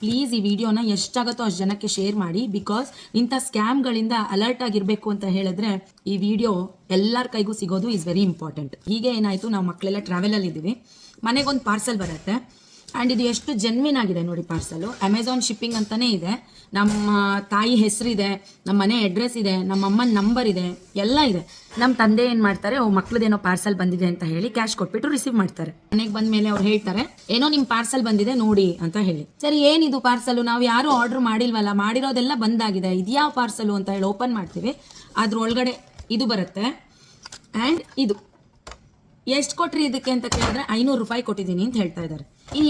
Please ಈ ವಿಡಿಯೋನ ಎಷ್ಟಾಗುತ್ತೋ ಅಷ್ಟು ಜನಕ್ಕೆ ಶೇರ್ ಮಾಡಿ. ಬಿಕಾಸ್ ಇಂಥ ಸ್ಕ್ಯಾಮ್ಗಳಿಂದ ಅಲರ್ಟ್ ಆಗಿರಬೇಕು ಅಂತ ಹೇಳಿದ್ರೆ ಈ ವಿಡಿಯೋ ಎಲ್ಲರ ಕೈಗೂ ಸಿಗೋದು ಈಸ್ ವೆರಿ ಇಂಪಾರ್ಟೆಂಟ್. ಹೀಗೆ ಏನಾಯಿತು, ನಾವು ಮಕ್ಕಳೆಲ್ಲ ಟ್ರಾವೆಲಲ್ಲಿ ಇದ್ದೀವಿ, ಮನೆಗೊಂದು ಪಾರ್ಸಲ್ ಬರುತ್ತೆ ಆ್ಯಂಡ್ ಇದು ಎಷ್ಟು ಜೆನ್ವಿನ್ ಆಗಿದೆ ನೋಡಿ. ಪಾರ್ಸಲು ಅಮೆಝಾನ್ ಶಿಪ್ಪಿಂಗ್ ಅಂತಲೇ ಇದೆ, ನಮ್ಮ ತಾಯಿ ಹೆಸರಿದೆ, ನಮ್ಮ ಮನೆ ಅಡ್ರೆಸ್ ಇದೆ, ನಮ್ಮ ಅಮ್ಮನ ನಂಬರ್ ಇದೆ, ಎಲ್ಲ ಇದೆ. ನಮ್ಮ ತಂದೆ ಏನು ಮಾಡ್ತಾರೆ, ಮಕ್ಳದ್ದೇನೋ ಪಾರ್ಸಲ್ ಬಂದಿದೆ ಅಂತ ಹೇಳಿ ಕ್ಯಾಶ್ ಕೊಟ್ಬಿಟ್ಟು ರಿಸೀವ್ ಮಾಡ್ತಾರೆ. ಮನೆಗೆ ಬಂದ ಮೇಲೆ ಅವ್ರು ಹೇಳ್ತಾರೆ, ಏನೋ ನಿಮ್ಮ ಪಾರ್ಸಲ್ ಬಂದಿದೆ ನೋಡಿ ಅಂತ ಹೇಳಿ. ಸರಿ, ಏನಿದು ಪಾರ್ಸಲು, ನಾವು ಯಾರು ಆರ್ಡರ್ ಮಾಡಿಲ್ವಲ್ಲ, ಮಾಡಿರೋದೆಲ್ಲ ಬಂದಾಗಿದೆ, ಇದ್ಯಾವ ಪಾರ್ಸಲು ಅಂತ ಹೇಳಿ ಓಪನ್ ಮಾಡ್ತೀವಿ. ಅದ್ರೊಳಗಡೆ ಇದು ಬರುತ್ತೆ ಆ್ಯಂಡ್ ಇದು ಎಷ್ಟು ಕೊಟ್ರಿ ಇದಕ್ಕೆ ಅಂತ ಕೇಳಿದ್ರೆ 500 ರೂಪಾಯಿ ಕೊಟ್ಟಿದ್ದೀನಿ ಅಂತ ಹೇಳ್ತಾ ಇದ್ದಾರೆ.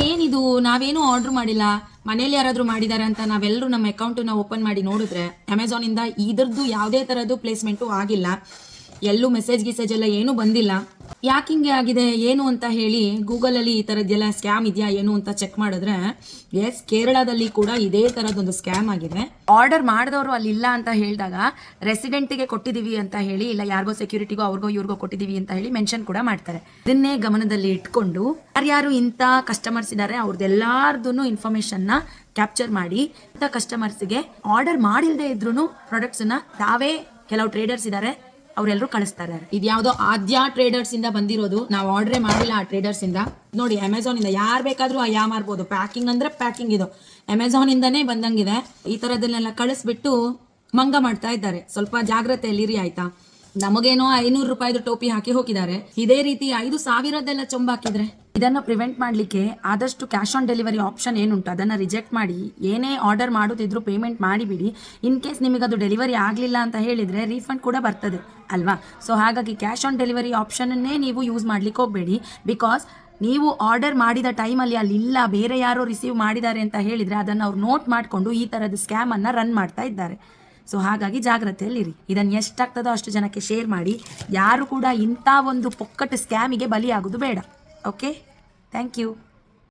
ಏನಿದು, ನಾವೇನು ಆರ್ಡರ್ ಮಾಡಿಲ್ಲ, ಮನೇಲಿ ಯಾರಾದರೂ ಮಾಡಿದ್ದಾರೆ ಅಂತ ನಾವೆಲ್ಲರೂ ನಮ್ಮ ಅಕೌಂಟನ್ನ ಓಪನ್ ಮಾಡಿ ನೋಡಿದ್ರೆ ಅಮೆಝಾನಿಂದ ಇದ್ರದ್ದು ಯಾವುದೇ ಥರದ್ದು ಪ್ಲೇಸ್ಮೆಂಟು ಆಗಿಲ್ಲ, ಎಲ್ಲೂ ಮೆಸೇಜ್ ಎಲ್ಲ ಏನೂ ಬಂದಿಲ್ಲ. ಯಾಕೆ ಹಿಂಗೆ ಆಗಿದೆ ಏನು ಅಂತ ಹೇಳಿ ಗೂಗಲಲ್ಲಿ ಈ ಥರದ್ದೆಲ್ಲ ಸ್ಕ್ಯಾಮ್ ಇದೆಯಾ ಏನು ಅಂತ ಚೆಕ್ ಮಾಡಿದ್ರೆ ಎಸ್, ಕೇರಳದಲ್ಲಿ ಕೂಡ ಇದೇ ಥರದ್ದೊಂದು ಸ್ಕ್ಯಾಮ್ ಆಗಿದೆ. ಆರ್ಡರ್ ಮಾಡಿದವರು ಅಲ್ಲಿ ಇಲ್ಲ ಅಂತ ಹೇಳಿದಾಗ ರೆಸಿಡೆಂಟಿಗೆ ಕೊಟ್ಟಿದ್ದೀವಿ ಅಂತ ಹೇಳಿ, ಇಲ್ಲ ಯಾರಿಗೋ ಸೆಕ್ಯೂರಿಟಿಗೋ ಅವ್ರಿಗೋ ಇವ್ರಿಗೋ ಕೊಟ್ಟಿದ್ದೀವಿ ಅಂತ ಹೇಳಿ ಮೆನ್ಷನ್ ಕೂಡ ಮಾಡ್ತಾರೆ. ಇದನ್ನೇ ಗಮನದಲ್ಲಿ ಇಟ್ಕೊಂಡು ಯಾರ್ಯಾರು ಇಂಥ ಕಸ್ಟಮರ್ಸ್ ಇದ್ದಾರೆ ಅವ್ರದ್ದೆಲ್ಲಾರ್ದು ಇನ್ಫಾರ್ಮೇಷನ್ನ ಕ್ಯಾಪ್ಚರ್ ಮಾಡಿ ಇಂಥ ಕಸ್ಟಮರ್ಸ್ಗೆ ಆರ್ಡರ್ ಮಾಡಿಲ್ಲದೆ ಇದ್ರೂ ಪ್ರಾಡಕ್ಟ್ಸನ್ನ ತಾವೇ ಕೆಲವು ಟ್ರೇಡರ್ಸ್ ಇದ್ದಾರೆ ಅವರೆಲ್ಲರೂ ಕಳಿಸ್ತಾರೆ. ಇದು ಯಾವುದೋ ಆದ್ಯ ಟ್ರೇಡರ್ಸ್ ಇಂದ ಬಂದಿರೋದು, ನಾವು ಆರ್ಡ್ರೇ ಮಾಡಿಲ್ಲ ಆ ಟ್ರೇಡರ್ಸ್ ಇಂದ. ನೋಡಿ, ಅಮೆಝಾನ್ ಇಂದ ಯಾರು ಬೇಕಾದ್ರೂ ಮಾರ್ಬೋದು. ಪ್ಯಾಕಿಂಗ್ ಅಂದ್ರೆ ಪ್ಯಾಕಿಂಗ್, ಇದು ಅಮೆಝಾನ್ ಇಂದಾನೇ ಬಂದಂಗಿದೆ. ಈ ತರದನ್ನೆಲ್ಲ ಕಳಿಸ್ಬಿಟ್ಟು ಮಂಗ ಮಾಡ್ತಾ ಇದ್ದಾರೆ. ಸ್ವಲ್ಪ ಜಾಗ್ರತೆಯಲ್ಲಿರಿ ಆಯ್ತಾ. ನಮಗೇನೋ 500 ರೂಪಾಯಿದು ಟೋಪಿ ಹಾಕಿ ಹೋಗಿದ್ದಾರೆ, ಇದೇ ರೀತಿ 5,000 ಚೊಂಬ ಹಾಕಿದ್ರೆ ಇದನ್ನು ಪ್ರಿವೆಂಟ್ ಮಾಡಲಿಕ್ಕೆ ಆದಷ್ಟು ಕ್ಯಾಶ್ ಆನ್ ಡೆಲಿವರಿ ಆಪ್ಷನ್ ಏನುಂಟು ಅದನ್ನು ರಿಜೆಕ್ಟ್ ಮಾಡಿ, ಏನೇ ಆರ್ಡರ್ ಮಾಡೋದಿದ್ರು ಪೇಮೆಂಟ್ ಮಾಡಿಬಿಡಿ. ಇನ್ ಕೇಸ್ ನಿಮಗೆ ಅದು ಡೆಲಿವರಿ ಆಗಲಿಲ್ಲ ಅಂತ ಹೇಳಿದರೆ ರೀಫಂಡ್ ಕೂಡ ಬರ್ತದೆ ಅಲ್ವಾ. ಸೊ ಹಾಗಾಗಿ ಕ್ಯಾಶ್ ಆನ್ ಡೆಲಿವರಿ ಆಪ್ಷನ್ನೇ ನೀವು ಯೂಸ್ ಮಾಡ್ಲಿಕ್ಕೆ ಹೋಗಬೇಡಿ. ಬಿಕಾಸ್ ನೀವು ಆರ್ಡರ್ ಮಾಡಿದ ಟೈಮಲ್ಲಿ ಅಲ್ಲಿ ಇಲ್ಲ, ಬೇರೆ ಯಾರೋ ರಿಸೀವ್ ಮಾಡಿದ್ದಾರೆ ಅಂತ ಹೇಳಿದರೆ ಅದನ್ನು ಅವ್ರು ನೋಟ್ ಮಾಡಿಕೊಂಡು ಈ ಥರದ ಸ್ಕ್ಯಾಮನ್ನು ರನ್ ಮಾಡ್ತಾ ಇದ್ದಾರೆ. ಸೊ ಹಾಗಾಗಿ ಜಾಗ್ರತೆಯಲ್ಲಿರಿ. ಇದನ್ನು ಎಷ್ಟಾಗ್ತದೋ ಅಷ್ಟು ಜನಕ್ಕೆ ಶೇರ್ ಮಾಡಿ. ಯಾರು ಕೂಡ ಇಂಥ ಒಂದು ಪೊಕ್ಕಟ್ಟು ಸ್ಕ್ಯಾಮಿಗೆ ಬಲಿಯಾಗೋದು ಬೇಡ. Okay, thank you.